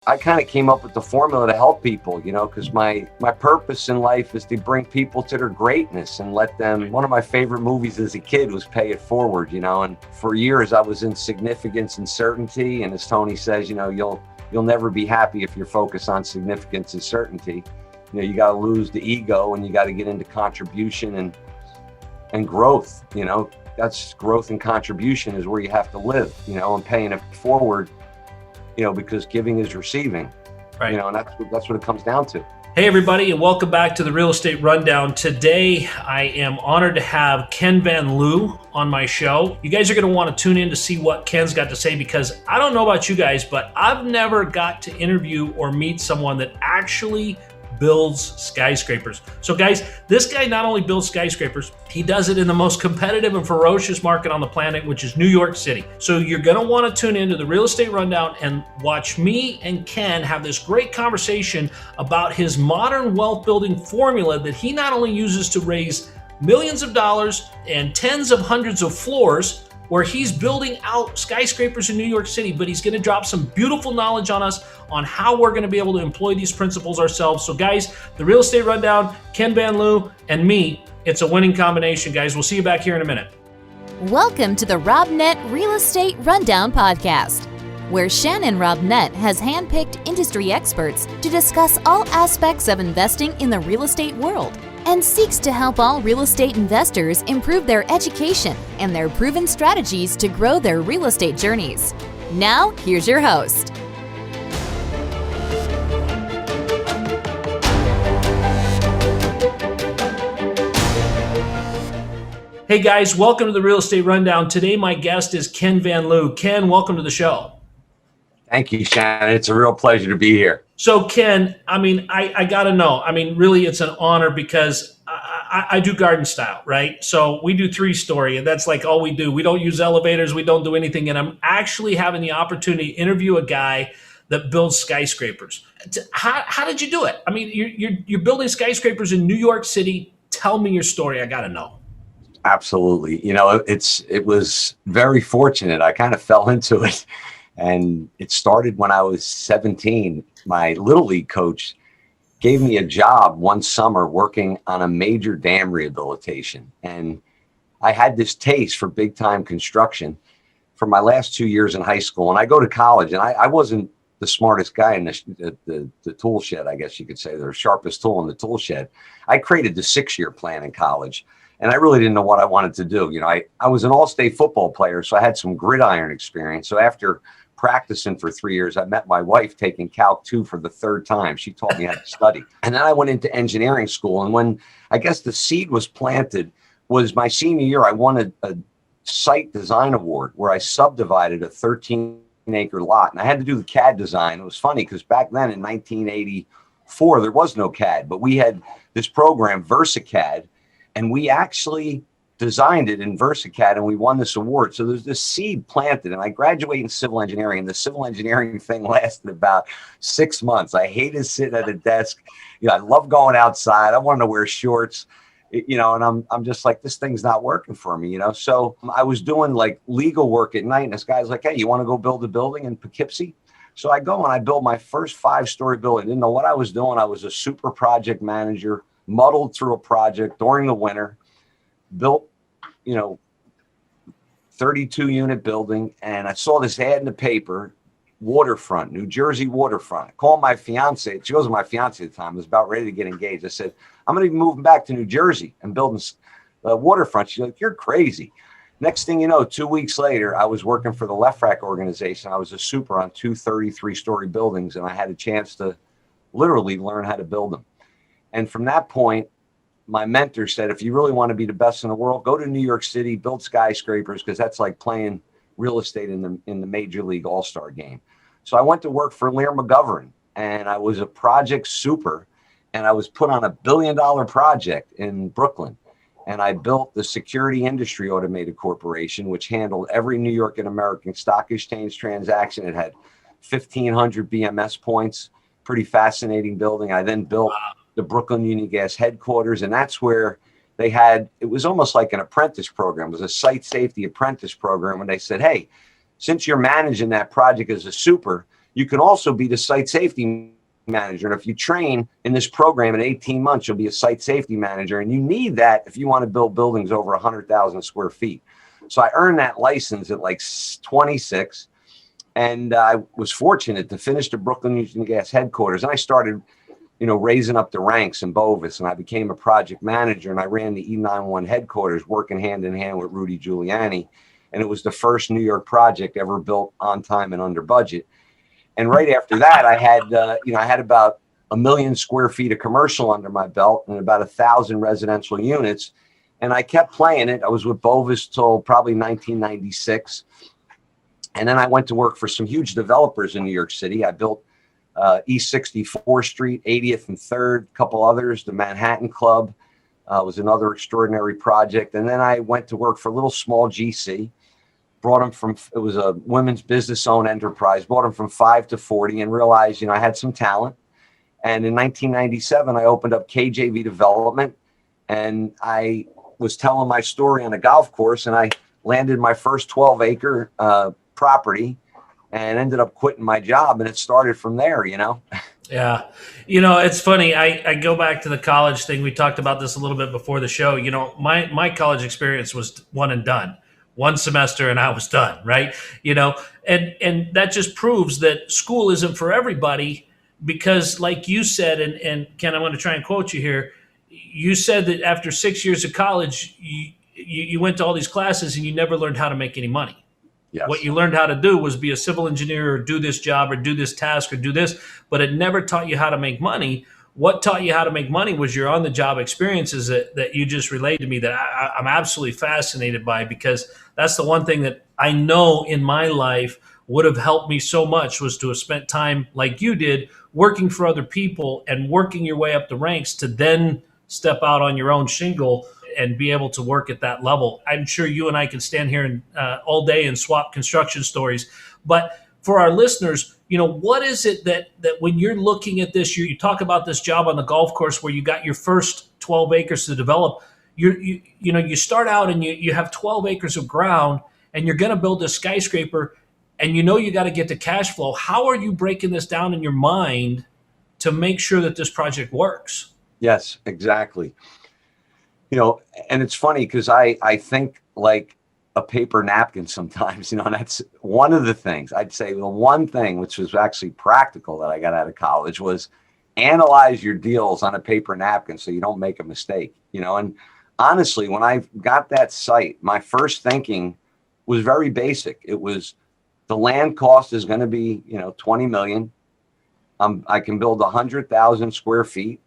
I kind of came up with the formula to help people, because my purpose in life is to bring people to their greatness and let them. One of my favorite movies as a kid was Pay It Forward, and for years I was in significance and certainty. And as Tony says, you'll never be happy if you're focused on significance and certainty. You got to lose the ego and you got to get into contribution and growth. That's growth and contribution is where you have to live, and paying it forward. Because giving is receiving, right? And that's what it comes down to. Hey, everybody, and welcome back to the Real Estate Rundown. Today, I am honored to have Ken Van Liew on my show. You guys are going to want to tune in to see what Ken's got to say, because I don't know about you guys, but I've never got to interview or meet someone that actually builds skyscrapers. So guys, this guy not only builds skyscrapers, he does it in the most competitive and ferocious market on the planet, which is New York City. So you're going to want to tune into the Real Estate Rundown and watch me and Ken have this great conversation about his modern wealth building formula that he not only uses to raise millions of dollars and tens of hundreds of floors, where he's building out skyscrapers in New York City, but he's going to drop some beautiful knowledge on us on how we're going to be able to employ these principles ourselves. So guys, the Real Estate Rundown, Ken Van Liew and me, it's a winning combination, guys. We'll see you back here in a minute. Welcome to the Robnett Real Estate Rundown podcast, where Shannon Robnett has handpicked industry experts to discuss all aspects of investing in the real estate world, and seeks to help all real estate investors improve their education and their proven strategies to grow their real estate journeys. Now, here's your host. Hey guys, welcome to the Real Estate Rundown. Today, my guest is Ken Van Liew. Ken, welcome to the show. Thank you, Shannon. It's a real pleasure to be here. So Ken, I got to know, really it's an honor because I do garden style, right? So we do 3-story and that's like all we do. We don't use elevators. We don't do anything. And I'm actually having the opportunity to interview a guy that builds skyscrapers. How did you do it? You're building skyscrapers in New York City. Tell me your story. I got to know. Absolutely. It was very fortunate. I kind of fell into it. And it started when I was 17. My Little League coach gave me a job one summer working on a major dam rehabilitation. And I had this taste for big time construction for my last 2 years in high school. And I go to college and I wasn't the smartest guy in the tool shed, I guess you could say, the sharpest tool in the tool shed. I created the 6-year plan in college. And I really didn't know what I wanted to do. I was an all-state football player, so I had some gridiron experience. So after practicing for 3 years, I met my wife taking Calc 2 for the 3rd time. She taught me how to study. And then I went into engineering school. And when I guess the seed was planted was my senior year, I won a site design award where I subdivided a 13-acre lot. And I had to do the CAD design. It was funny because back then in 1984, there was no CAD, but we had this program, VersaCAD, and we actually designed it in VersaCAD and we won this award. So there's this seed planted, and I graduated in civil engineering, and the civil engineering thing lasted about 6 months. I hated sitting at a desk. I love going outside. I wanted to wear shorts, and I'm just like, this thing's not working for me, So I was doing like legal work at night, and this guy's like, hey, you want to go build a building in Poughkeepsie? So I go and I build my first 5-story building. Didn't know what I was doing. I was a super project manager, muddled through a project during the winter, built 32-unit building, and I saw this ad in the paper, waterfront, New Jersey waterfront. I called my fiance. She wasn't my fiance at the time. I was about ready to get engaged. I said, I'm going to be moving back to New Jersey and building waterfront. She's like, you're crazy. Next thing you know, 2 weeks later, I was working for the Left Rack organization. I was a super on 2 33-story buildings, and I had a chance to literally learn how to build them. And from that point, my mentor said, if you really want to be the best in the world, go to New York City, build skyscrapers, because that's like playing real estate in the Major League All-Star game. So I went to work for Liew McGovern, and I was a project super, and I was put on a $1 billion project in Brooklyn. And I built the Security Industry Automated Corporation, which handled every New York and American stock exchange transaction. It had 1,500 BMS points, pretty fascinating building. I then built the Brooklyn Union Gas headquarters, and that's where it was almost like an apprentice program. It was a site safety apprentice program. And they said, hey, since you're managing that project as a super, you can also be the site safety manager. And if you train in this program in 18 months, you'll be a site safety manager. And you need that if you want to build buildings over 100,000 square feet. So I earned that license at like 26. And I was fortunate to finish the Brooklyn Union Gas headquarters. And I started, raising up the ranks in Bovis. And I became a project manager. And I ran the E91 headquarters, working hand in hand with Rudy Giuliani. And it was the first New York project ever built on time and under budget. And right after that, I had about 1 million square feet of commercial under my belt and about 1,000 residential units. And I kept playing it. I was with Bovis till probably 1996. And then I went to work for some huge developers in New York City. I built East 64th Street, 80th and 3rd, a couple others. The Manhattan Club was another extraordinary project. And then I went to work for a little small GC. Brought them from, it was a women's business-owned enterprise, brought them from 5 to 40 and realized, I had some talent. And in 1997, I opened up KJV Development. And I was telling my story on a golf course, and I landed my first 12-acre property and ended up quitting my job. And it started from there, Yeah. It's funny. I go back to the college thing. We talked about this a little bit before the show. My college experience was one and done. One semester and I was done, right? And that just proves that school isn't for everybody because like you said, and Ken, I'm going to try and quote you here. You said that after 6 years of college, you went to all these classes and you never learned how to make any money. Yes. What you learned how to do was be a civil engineer or do this job or do this task or do this, but it never taught you how to make money. What taught you how to make money was your on-the-job experiences that you just relayed to me that I'm absolutely fascinated by, because that's the one thing that I know in my life would have helped me so much, was to have spent time like you did working for other people and working your way up the ranks to then step out on your own shingle and be able to work at that level. I'm sure you and I can stand here and all day and swap construction stories. But for our listeners, what is it that when you're looking at this, you talk about this job on the golf course where you got your first 12 acres to develop. You start out and you have 12 acres of ground and you're going to build a skyscraper and you got to get to cash flow. How are you breaking this down in your mind to make sure that this project works? Yes, exactly. And it's funny because I think like a paper napkin sometimes, and that's one of the things I'd say. The one thing which was actually practical that I got out of college was analyze your deals on a paper napkin so you don't make a mistake, and honestly, when I got that site, my first thinking was very basic. It was the land cost is going to be, 20 million. I can build 100,000 square feet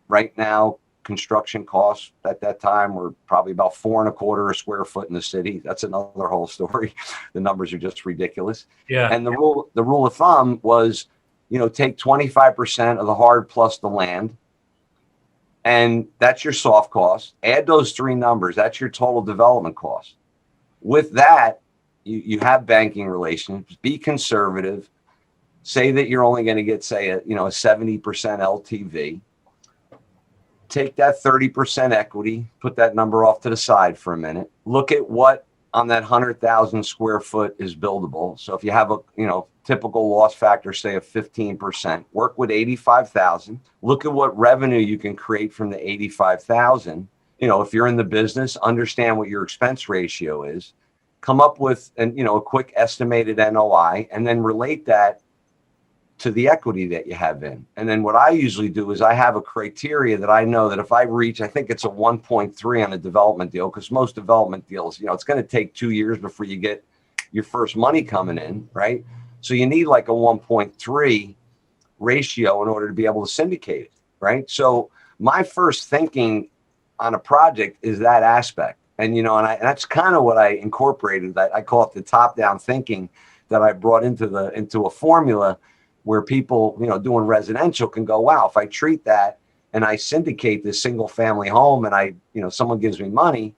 right now. Construction costs at that time were probably about $4.25 a square foot in the city. That's another whole story. The numbers are just ridiculous. Yeah. And the rule of thumb was, take 25% of the hard plus the land, and that's your soft cost. Add those three numbers. That's your total development cost. With that, you have banking relations. Be conservative. Say that you're only going to get, say, a 70% LTV. Take that 30% equity, put that number off to the side for a minute. Look at what on that 100,000 square foot is buildable. So if you have a, typical loss factor, say of 15%, work with 85,000. Look at what revenue you can create from the 85,000. If you're in the business, understand what your expense ratio is. Come up with a quick estimated NOI, and then relate that to the equity that you have in. And then what I usually do is I have a criteria that I know that if I reach, I think it's a 1.3 on a development deal, because most development deals, it's going to take 2 years before you get your first money coming in, right? So you need like a 1.3 ratio in order to be able to syndicate it, right? So my first thinking on a project is that aspect. And, and that's kind of what I incorporated, that I call it the top-down thinking that I brought into a formula where people, doing residential can go, wow, if I treat that and I syndicate this single family home and someone gives me money,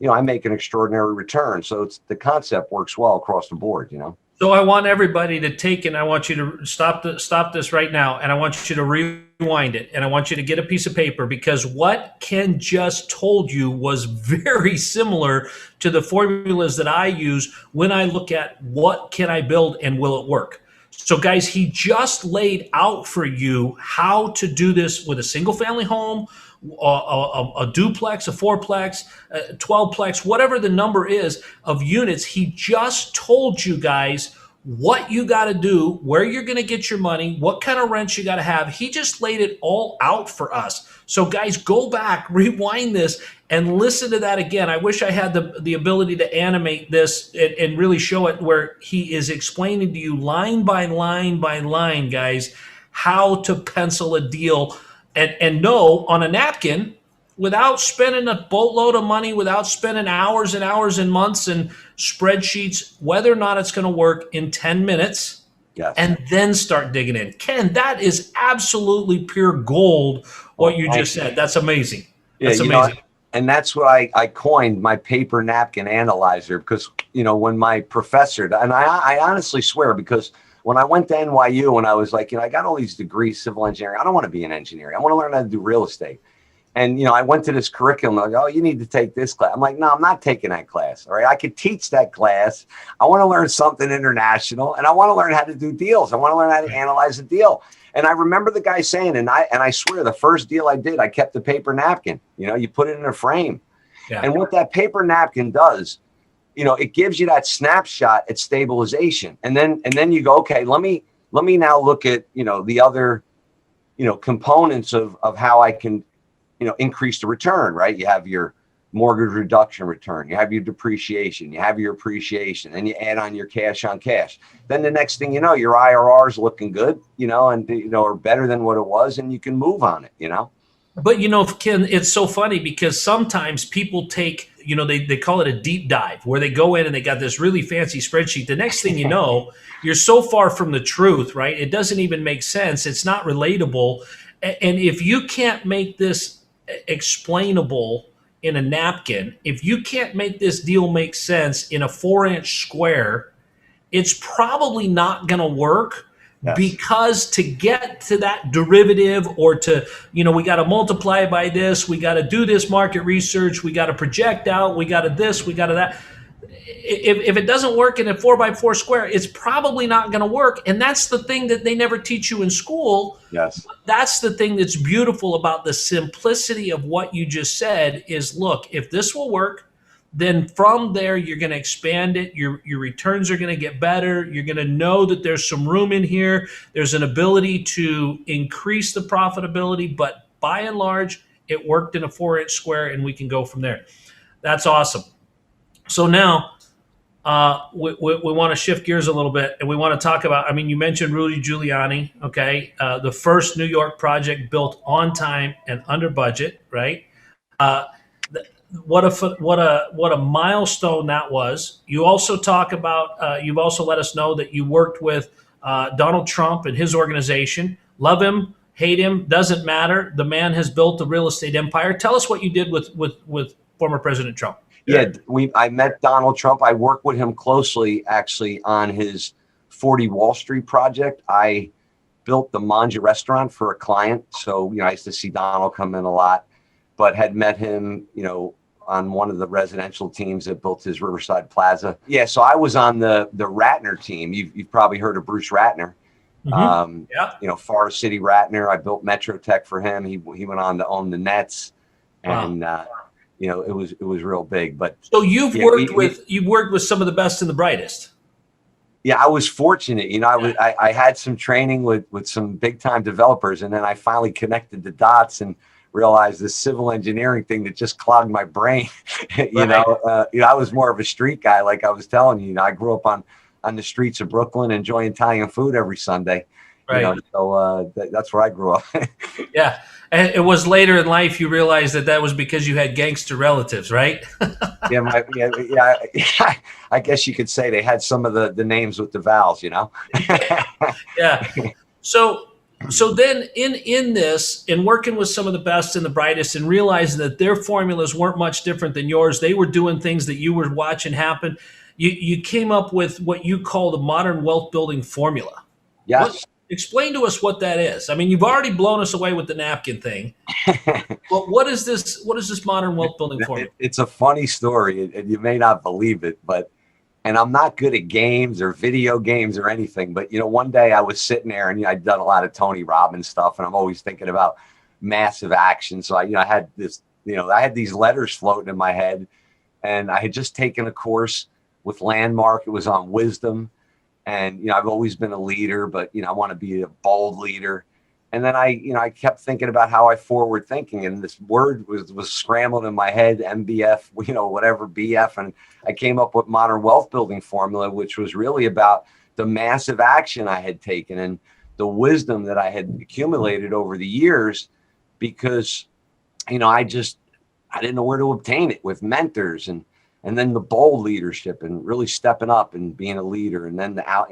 I make an extraordinary return. So the concept works well across the board, So I want everybody to take, and I want you to stop this right now. And I want you to rewind it. And I want you to get a piece of paper, because what Ken just told you was very similar to the formulas that I use when I look at what can I build and will it work. So guys, he just laid out for you how to do this with a single family home, a duplex, a fourplex, a 12plex, whatever the number is of units. He just told you guys what you got to do, where you're going to get your money, what kind of rents you got to have. He just laid it all out for us. So guys, go back, rewind this, and listen to that again. I wish I had the ability to animate this and really show it, where he is explaining to you line by line by line, guys, how to pencil a deal and know on a napkin, without spending a boatload of money, without spending hours and hours and months and spreadsheets, whether or not it's going to work in 10 minutes. Yes. And then start digging in. Ken, that is absolutely pure gold, what you just said. That's amazing. That's amazing. And that's what I coined my paper napkin analyzer, because, when my professor, and I honestly swear, because when I went to NYU and I was like, I got all these degrees, civil engineering, I don't want to be an engineer. I want to learn how to do real estate. And, I went to this curriculum. Like, oh, you need to take this class. I'm like, no, I'm not taking that class. All right. I could teach that class. I want to learn something international, and I want to learn how to do deals. I want to learn how to analyze a deal. And I remember the guy saying, and I swear the first deal I did, I kept the paper napkin. You put it in a frame. Yeah. And what that paper napkin does, it gives you that snapshot at stabilization. And then you go, okay, let me now look at, the other, components of how I can, increase the return, right? You have your mortgage reduction return, you have your depreciation, you have your appreciation, and you add on your cash on cash. Then the next thing your IRR is looking good, and, or better than what it was, and you can move on it, But, Ken, it's so funny because sometimes people take, they call it a deep dive, where they go in and they got this really fancy spreadsheet. The next thing you know, you're so far from the truth, right? It doesn't even make sense. It's not relatable. And if you can't make this explainable in a napkin, if you can't make this deal make sense in a 4-inch square, it's probably not going to work. Yes. Because to get to that derivative, or to, we got to multiply by this, we got to do this market research, we got to project out, we got to this, we got to that. If it doesn't work in a 4x4 square, it's probably not going to work. And that's the thing that they never teach you in school. Yes. That's the thing that's beautiful about the simplicity of what you just said is, look, if this will work, then from there, you're going to expand it. Your returns are going to get better. You're going to know that there's some room in here. There's an ability to increase the profitability, but by and large, it worked in a 4-inch square, and we can go from there. That's awesome. So now we want to shift gears a little bit, and we want to talk about, you mentioned Rudy Giuliani, okay? The first New York project built on time and under budget, right? What a milestone that was. You also talk about, you've also let us know that you worked with Donald Trump and his organization. Love him, hate him, doesn't matter. The man has built a real estate empire. Tell us what you did with former President Trump. Yeah, I met Donald Trump. I worked with him closely, actually, on his 40 Wall Street project. I built the Manja restaurant for a client. So, I used to see Donald come in a lot, but had met him, on one of the residential teams that built his Riverside Plaza. Yeah, so I was on the Ratner team. You've probably heard of Bruce Ratner. Mm-hmm. Yeah. Forest City Ratner. I built Metro Tech for him. He went on to own the Nets, and it was real big. But so you've worked with some of the best and the brightest. Yeah, I was fortunate. I had some training with some big time developers, and then I finally connected the dots and realized this civil engineering thing that just clogged my brain. I was more of a street guy, like I was telling you. I grew up on the streets of Brooklyn, enjoying Italian food every Sunday. Right. So that's where I grew up. Yeah, and it was later in life you realized that was because you had gangster relatives, right? Yeah, I guess you could say they had some of the names with the vowels, Yeah. So then in this, in working with some of the best and the brightest and realizing that their formulas weren't much different than yours, they were doing things that you were watching happen, you came up with what you call the modern wealth building formula. Yes. Explain to us what that is. You've already blown us away with the napkin thing. But what is this modern wealth building formula? It's a funny story, and you may not believe it, but And I'm not good at games or video games or anything. But, one day I was sitting there and I'd done a lot of Tony Robbins stuff, and I'm always thinking about massive action. So I had this, I had these letters floating in my head, and I had just taken a course with Landmark. It was on wisdom. And, I've always been a leader, but, I want to be a bold leader. And then I kept thinking about how I forward thinking, and this word was scrambled in my head, MBF, whatever BF. And I came up with modern wealth building formula, which was really about the massive action I had taken and the wisdom that I had accumulated over the years, because, I didn't know where to obtain it with mentors, and then the bold leadership and really stepping up and being a leader. And then the out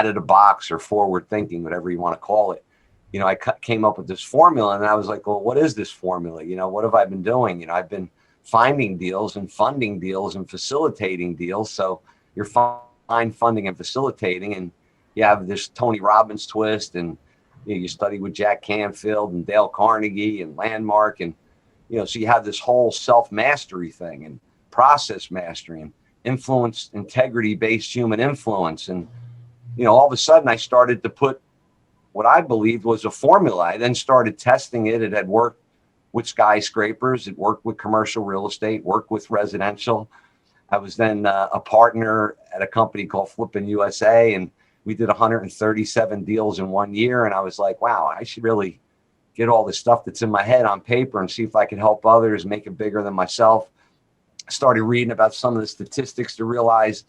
of the box or forward thinking, whatever you want to call it. I came up with this formula, and I was like, well, what is this formula? What have I been doing? I've been finding deals and funding deals and facilitating deals. So you're funding and facilitating, and you have this Tony Robbins twist, and you study with Jack Canfield and Dale Carnegie and Landmark. And, so you have this whole self-mastery thing and process mastery and influence, integrity-based human influence. And, all of a sudden I started to put what I believed was a formula. I then started testing it. It had worked with skyscrapers. It worked with commercial real estate, worked with residential. I was then a partner at a company called Flippin' USA, and we did 137 deals in 1 year. And I was like, wow, I should really get all this stuff that's in my head on paper and see if I could help others make it bigger than myself. I started reading about some of the statistics to realize,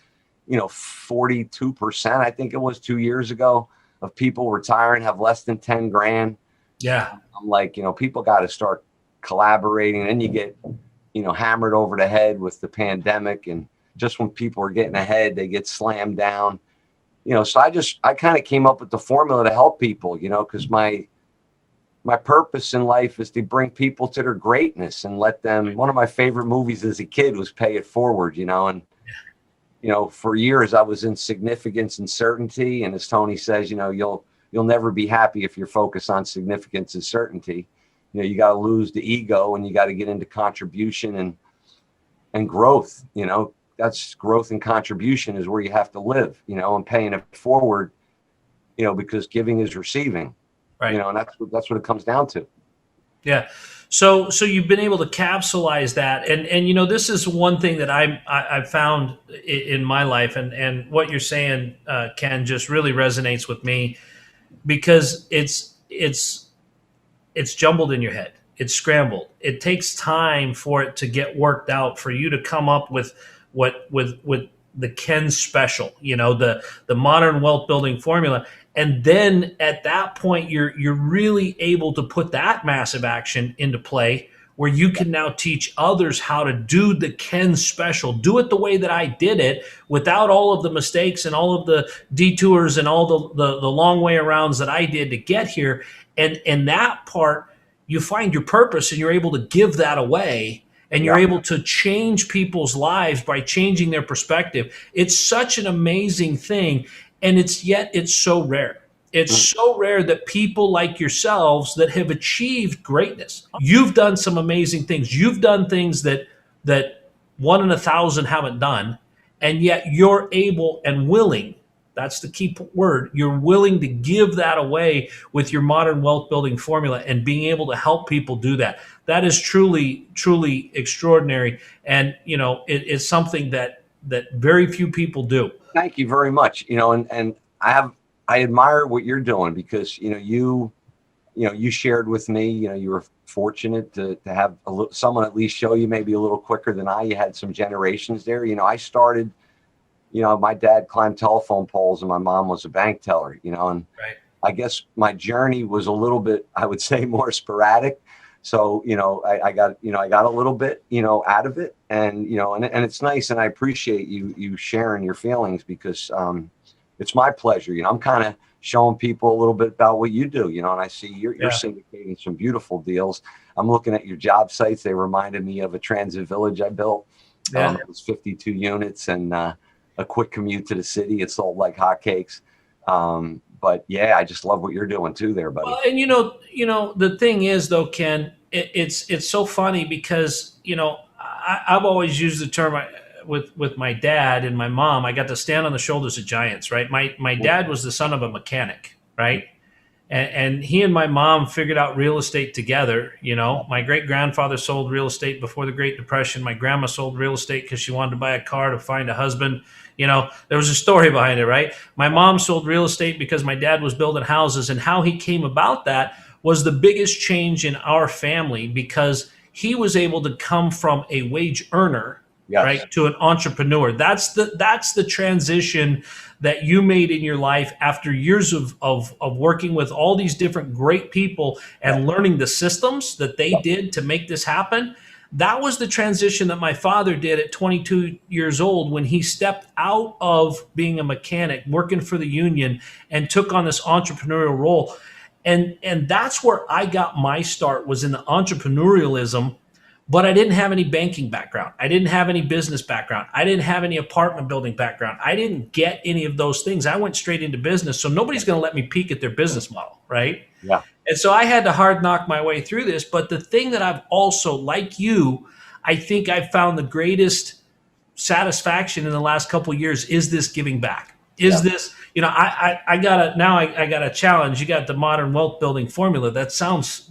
42%, I think it was 2 years ago, of people retiring have less than 10 grand. Yeah. I'm like, people got to start collaborating. And then you get, hammered over the head with the pandemic. And just when people are getting ahead, they get slammed down. So I kind of came up with the formula to help people, because my purpose in life is to bring people to their greatness and let them. One of my favorite movies as a kid was Pay It Forward, and for years I was in significance and certainty. And as Tony says, you'll never be happy if you're focused on significance and certainty. You got to lose the ego, and you got to get into contribution and growth. That's growth and contribution is where you have to live, and paying it forward, because giving is receiving, right. And that's what it comes down to. Yeah. So you've been able to capsulize that. And this is one thing that I've found in my life, and what you're saying, Ken, just really resonates with me, because it's jumbled in your head. It's scrambled. It takes time for it to get worked out, for you to come up with with the Ken special, the modern wealth building formula. And then at that point, you're really able to put that massive action into play, where you can now teach others how to do the Ken special, do it the way that I did it, without all of the mistakes and all of the detours and all the long way arounds that I did to get here. And that part, you find your purpose, and you're able to give that away, and you're able to change people's lives by changing their perspective. It's such an amazing thing. And it's so rare. It's so rare that people like yourselves that have achieved greatness. You've done some amazing things. You've done things that 1 in 1,000 haven't done. And yet you're able and willing, that's the key word, you're willing to give that away with your modern wealth building formula, and being able to help people do that. That is truly, truly extraordinary. And, it's something that very few people do. Thank you very much. And I admire what you're doing, because, you shared with me, you were fortunate to have someone at least show you maybe a little quicker than I. You had some generations there. I started, my dad climbed telephone poles, and my mom was a bank teller, and right. I guess my journey was a little bit, I would say, more sporadic. So, I got a little bit, out of it, and, and it's nice. And I appreciate you sharing your feelings, because it's my pleasure. I'm kind of showing people a little bit about what you do, and I see you're syndicating some beautiful deals. I'm looking at your job sites. They reminded me of a transit village I built. It was 52 units and a quick commute to the city. It sold like hotcakes. But yeah, I just love what you're doing too there, buddy. Well, and the thing is though, Ken, it's so funny, because, I've always used the term, with my dad and my mom, I got to stand on the shoulders of giants, right? My dad was the son of a mechanic, right? And he and my mom figured out real estate together. You know, my great grandfather sold real estate before the Great Depression. My grandma sold real estate because she wanted to buy a car to find a husband. You know, there was a story behind it, right? My mom sold real estate because my dad was building houses, and how he came about that was the biggest change in our family, because he was able to come from a wage earner, Yes. right, to an entrepreneur. That's the transition that you made in your life after years of working with all these different great people and learning the systems that they did to make this happen. That was the transition that my father did at 22 years old, when he stepped out of being a mechanic, working for the union, and took on this entrepreneurial role. And that's where I got my start, was in the entrepreneurialism. But I didn't have any banking background. I didn't have any business background. I didn't have any apartment building background. I didn't get any of those things. I went straight into business. So nobody's going to let me peek at their business model, right? Yeah. And so I had to hard knock my way through this. But the thing that I've also, like you, I think I've found the greatest satisfaction in the last couple of years is this giving back. Is this, you know, I got a challenge. You got the modern wealth building formula. That sounds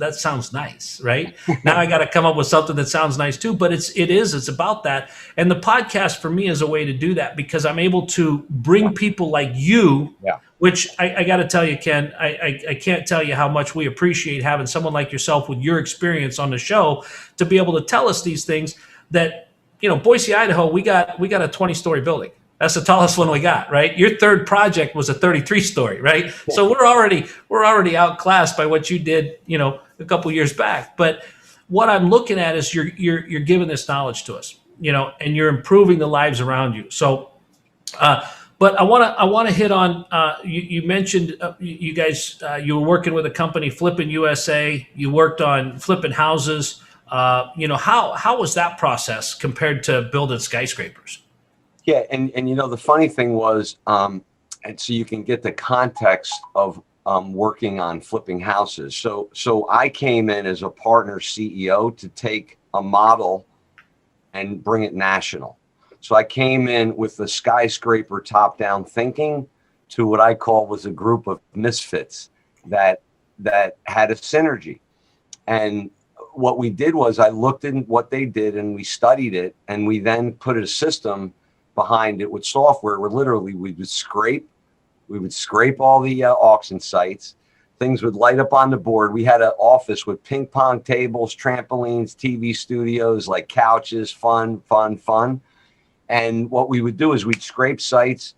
nice, right? Now I got to come up with something that sounds nice too, but it's about that. And the podcast for me is a way to do that, because I'm able to bring people like you, which I got to tell you, Ken, I can't tell you how much we appreciate having someone like yourself with your experience on the show to be able to tell us these things that, you know, Boise, Idaho, we got a 20-story building. That's the tallest one we got, right? Your third project was a 33-story, right? So we're already outclassed by what you did, you know, a couple years back. But what I'm looking at is you're giving this knowledge to us, you know, and you're improving the lives around you. So, but I want to hit on. You mentioned you guys. You were working with a company, Flippin' USA. You worked on flipping houses. You know, how was that process compared to building skyscrapers? Yeah, and you know, the funny thing was, and so you can get the context of working on flipping houses. So I came in as a partner CEO to take a model and bring it national. So I came in with the skyscraper top-down thinking to what I call was a group of misfits that had a synergy. And what we did was I looked at what they did and we studied it, and we then put a system behind it with software where literally we would scrape all the auction sites. Things would light up on the board. We had an office with ping pong tables, trampolines, TV studios, like couches, fun. And what we would do is we'd scrape sites.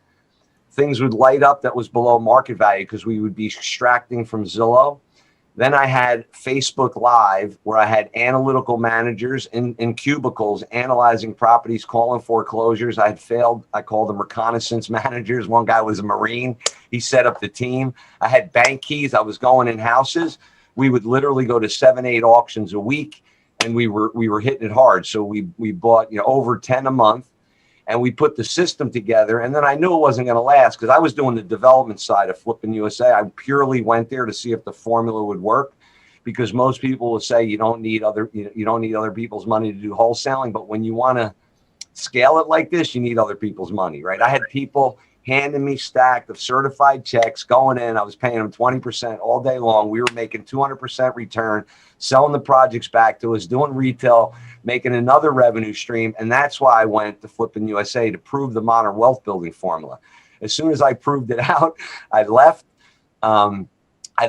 Things would light up that was below market value because we would be extracting from Zillow. Then I had Facebook Live, where I had analytical managers in cubicles analyzing properties, calling foreclosures. I had failed. I called them reconnaissance managers. One guy was a Marine. He set up the team. I had bank keys. I was going in houses. We would literally go to 7-8 auctions a week, and we were hitting it hard. So we bought, you know, over 10 a month. And we put the system together. And then I knew it wasn't going to last because I was doing the development side of Flippin' USA. I purely went there to see if the formula would work, because most people will say you don't need other people's money to do wholesaling. But when you want to scale it like this, you need other people's money, right? I had people handing me stacked of certified checks going in. I was paying them 20% all day long. We were making 200% return, selling the projects back to us, doing retail, making another revenue stream. And that's why I went to Flippin' USA, to prove the modern wealth building formula. As soon as I proved it out, I left. I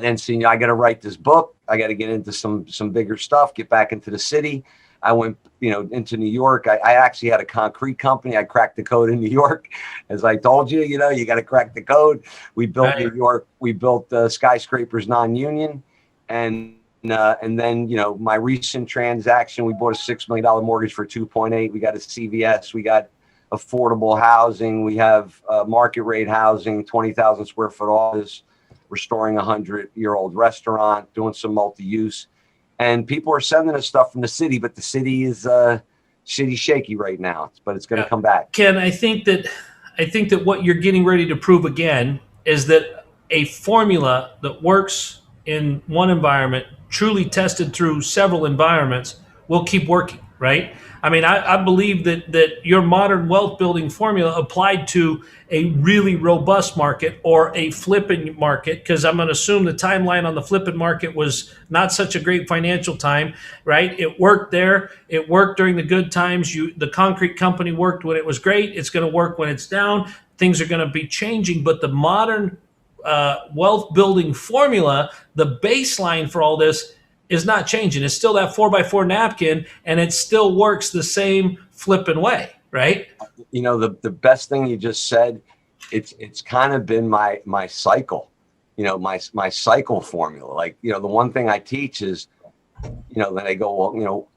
then seen, I got to write this book. I got to get into some bigger stuff, get back into the city. I went, you know, into New York. I actually had a concrete company. I cracked the code in New York. As I told you, you know, you got to crack the code. We built New York. We built skyscrapers non-union. And then, you know, my recent transaction, we bought a $6 million mortgage for 2.8. We got a CVS. We got affordable housing. We have market rate housing, 20,000 square foot office, restoring a 100-year-old restaurant, doing some multi-use. And people are sending us stuff from the city, but the city is shaky right now, but it's going to come back. Ken, I think that what you're getting ready to prove again is that a formula that works in one environment, truly tested through several environments, will keep working. right? I mean, I believe that your modern wealth building formula applied to a really robust market or a flipping market, because I'm going to assume the timeline on the flipping market was not such a great financial time, right? It worked there. It worked during the good times. The concrete company worked when it was great. It's going to work when it's down. Things are going to be changing, but the modern wealth building formula, the baseline for all this is not changing. It's still that 4x4 napkin, and it still works the same flipping way, right? You know, the best thing you just said, it's kind of been my cycle, you know, my cycle formula. Like, you know, the one thing I teach is, you know, then they go, well, you know,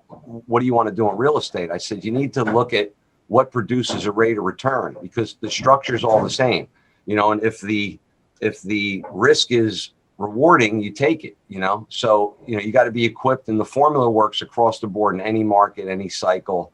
what do you want to do in real estate? I said, you need to look at what produces a rate of return, because the structure is all the same, you know, and if the risk is rewarding, you take it, you know? So, you know, you got to be equipped, and the formula works across the board in any market, any cycle.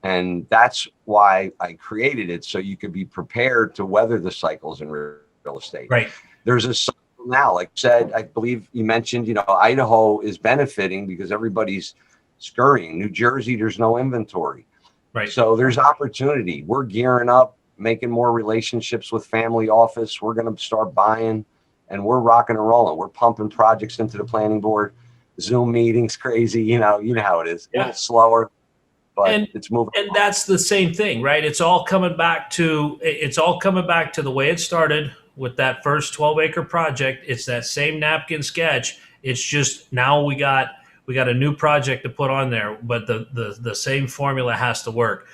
And that's why I created it, so you could be prepared to weather the cycles in real estate. Right. There's a cycle now, like I said, I believe you mentioned, you know, Idaho is benefiting because everybody's scurrying. New Jersey, there's no inventory. Right. So there's opportunity. We're gearing up, making more relationships with family office. We're going to start buying, and we're rocking and rolling. We're pumping projects into the planning board. Zoom meetings, crazy. You know how it is. Yeah. A little slower, but it's moving. And that's the same thing, right? It's all coming back to the way it started with that first 12-acre project. It's that same napkin sketch. It's just now we got a new project to put on there, but the same formula has to work.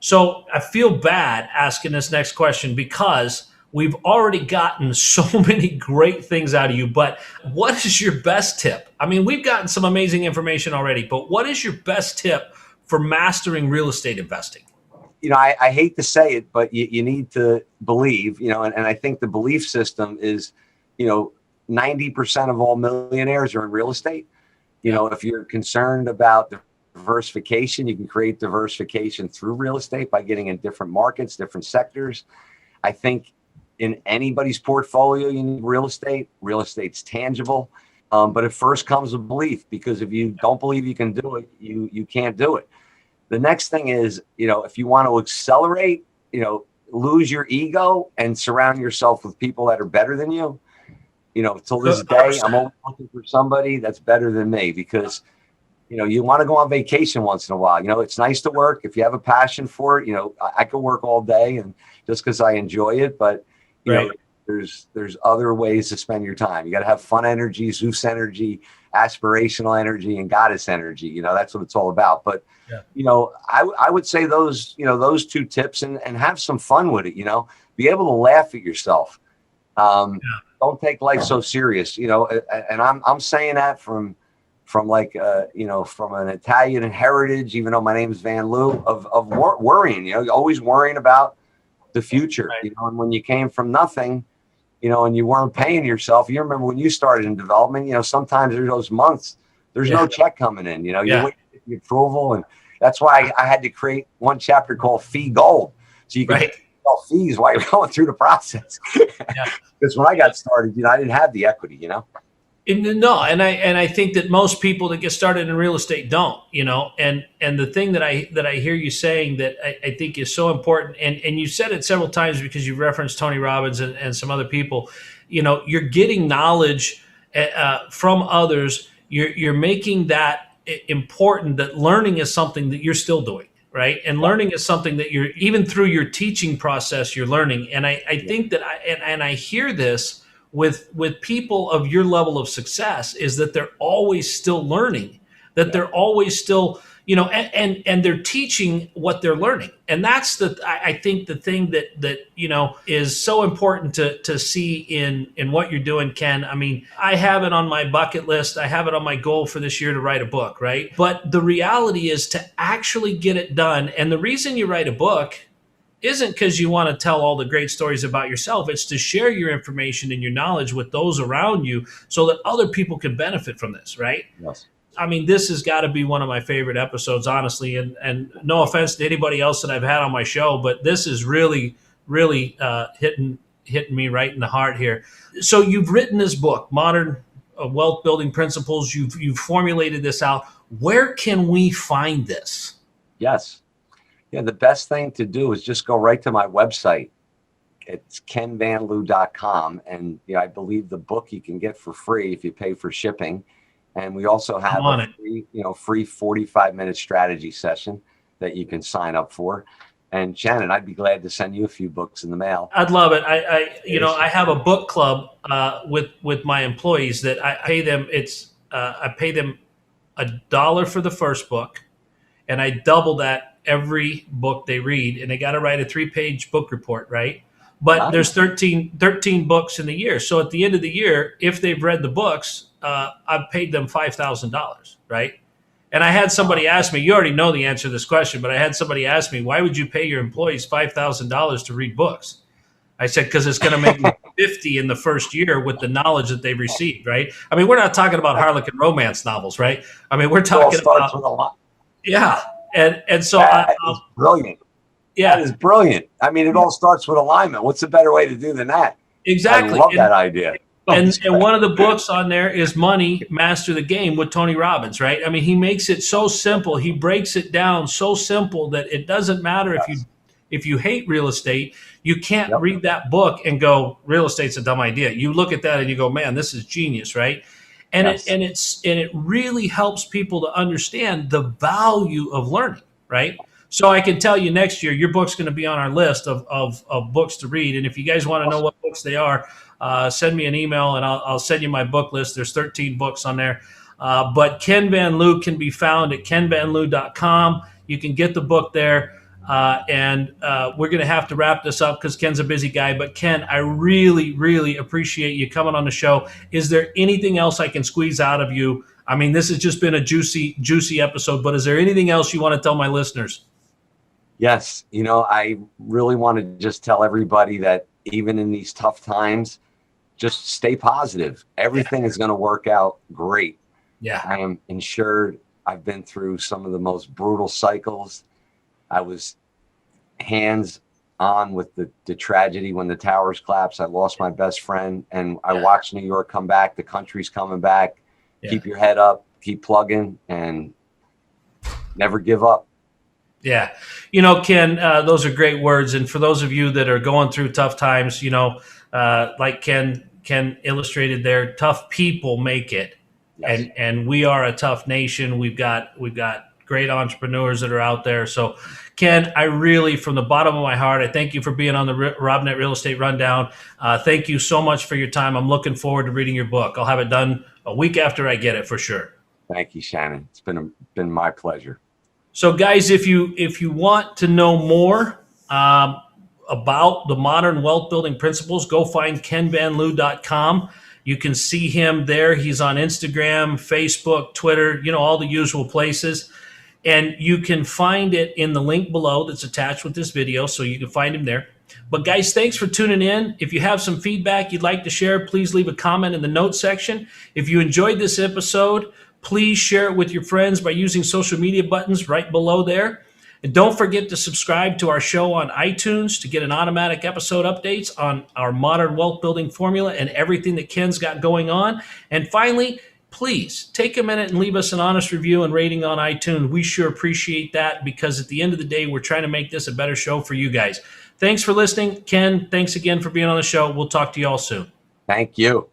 So I feel bad asking this next question, because we've already gotten so many great things out of you, but what is your best tip? I mean, we've gotten some amazing information already, but what is your best tip for mastering real estate investing? You know, I hate to say it, but you need to believe, you know, and I think the belief system is, you know, 90% of all millionaires are in real estate. You know, if you're concerned about diversification, you can create diversification through real estate by getting in different markets, different sectors. I think in anybody's portfolio, you need real estate. Real estate's tangible. But it first comes with belief, because if you don't believe you can do it, you can't do it. The next thing is, you know, if you want to accelerate, you know, lose your ego and surround yourself with people that are better than you. You know, till this day, I'm always looking for somebody that's better than me, because, you know, you want to go on vacation once in a while. You know, it's nice to work. If you have a passion for it, you know, I could work all day and just because I enjoy it, but you know, there's other ways to spend your time. You got to have fun energy, Zeus energy, aspirational energy, and goddess energy. You know, that's what it's all about. But, you know, I would say those two tips, and have some fun with it, you know, be able to laugh at yourself. Don't take life so serious, you know, and I'm saying that from like, you know, from an Italian heritage, even though my name is Van Liew, of worrying, you know, always worrying about the future, you know, and when you came from nothing, you know, and you weren't paying yourself, you remember when you started in development, you know, sometimes there's those months, there's no check coming in, you know, you wait for the approval. And that's why I had to create one chapter called Fee Gold. So you can fees while you're going through the process. Because when I got started, you know, I didn't have the equity, you know. No, and I think that most people that get started in real estate don't, you know, and the thing that I hear you saying that I think is so important, and you said it several times because you referenced Tony Robbins and some other people, you know, you're getting knowledge from others. You're making that important, that learning is something that you're still doing. Right. And learning is something that you're, even through your teaching process, you're learning. And I think that I hear this with people of your level of success, is that they're always still learning, that they're always still, you know, and they're teaching what they're learning. And that's I think the thing that, you know, is so important to see in what you're doing, Ken. I mean, I have it on my bucket list. I have it on my goal for this year to write a book, right? But the reality is to actually get it done. And the reason you write a book isn't because you want to tell all the great stories about yourself. It's to share your information and your knowledge with those around you so that other people can benefit from this, right? Yes. I mean, this has got to be one of my favorite episodes, honestly. And no offense to anybody else that I've had on my show, but this is really, really hitting me right in the heart here. So you've written this book, Modern wealth building principles. You've formulated this out. Where can we find this? Yes. Yeah, the best thing to do is just go right to my website. It's kenvanliew.com. And I believe the book you can get for free if you pay for shipping. And we also have a free 45-minute strategy session that you can sign up for. And Shannon, I'd be glad to send you a few books in the mail. I'd love it. I have a book club with my employees that I pay them. I pay them $1 for the first book, and I double that every book they read, and they got to write a 3-page book report, right? But nice. There's 13 books in the year. So at the end of the year, if they've read the books, I've paid them $5,000, right? And I had somebody ask me, you already know the answer to this question, but I had somebody ask me, why would you pay your employees $5,000 to read books? I said, because it's going to make me 50 in the first year with the knowledge that they've received, right? I mean, we're not talking about Harlequin romance novels, right? I mean, we're talking about with a lot. Yeah. And so that is brilliant. Yeah. That is brilliant. I mean, it all starts with alignment. What's a better way to do than that? Exactly. I love that idea. And one of the books on there is Money, Master the Game with Tony Robbins, right? I mean, he makes it so simple. He breaks it down so simple that it doesn't matter if you hate real estate, you can't read that book and go, real estate's a dumb idea. You look at that and you go, man, this is genius, right? And it really helps people to understand the value of learning, right? So I can tell you next year, your book's going to be on our list of books to read. And if you guys want to know what books they are, send me an email and I'll send you my book list. There's 13 books on there. But Ken Van Liew can be found at kenvanliew.com. You can get the book there. And we're going to have to wrap this up because Ken's a busy guy. But Ken, I really, really appreciate you coming on the show. Is there anything else I can squeeze out of you? I mean, this has just been a juicy, juicy episode, but is there anything else you want to tell my listeners? Yes. I really want to just tell everybody that even in these tough times, just stay positive. Everything is going to work out great. Yeah. I am insured. I've been through some of the most brutal cycles. I was hands on with the tragedy when the towers collapsed. I lost my best friend and I watched New York come back. The country's coming back. Yeah. Keep your head up, keep plugging and never give up. Yeah. Ken, those are great words. And for those of you that are going through tough times, like Ken illustrated there, tough people make it. Yes. And we are a tough nation. We've got great entrepreneurs that are out there. So Ken, I really, from the bottom of my heart, I thank you for being on the Robnett Real Estate Rundown. Thank you so much for your time. I'm looking forward to reading your book. I'll have it done a week after I get it for sure. Thank you, Shannon. It's been my pleasure. So guys, if you want to know more about the modern wealth building principles, go find kenvanliew.com. You can see him there. He's on Instagram, Facebook, Twitter, all the usual places. And you can find it in the link below that's attached with this video, so you can find him there. But guys, thanks for tuning in. If you have some feedback you'd like to share, please leave a comment in the notes section. If you enjoyed this episode, please share it with your friends by using social media buttons right below there. And don't forget to subscribe to our show on iTunes to get an automatic episode updates on our modern wealth building formula and everything that Ken's got going on. And finally, please take a minute and leave us an honest review and rating on iTunes. We sure appreciate that because at the end of the day, we're trying to make this a better show for you guys. Thanks for listening. Ken, thanks again for being on the show. We'll talk to you all soon. Thank you.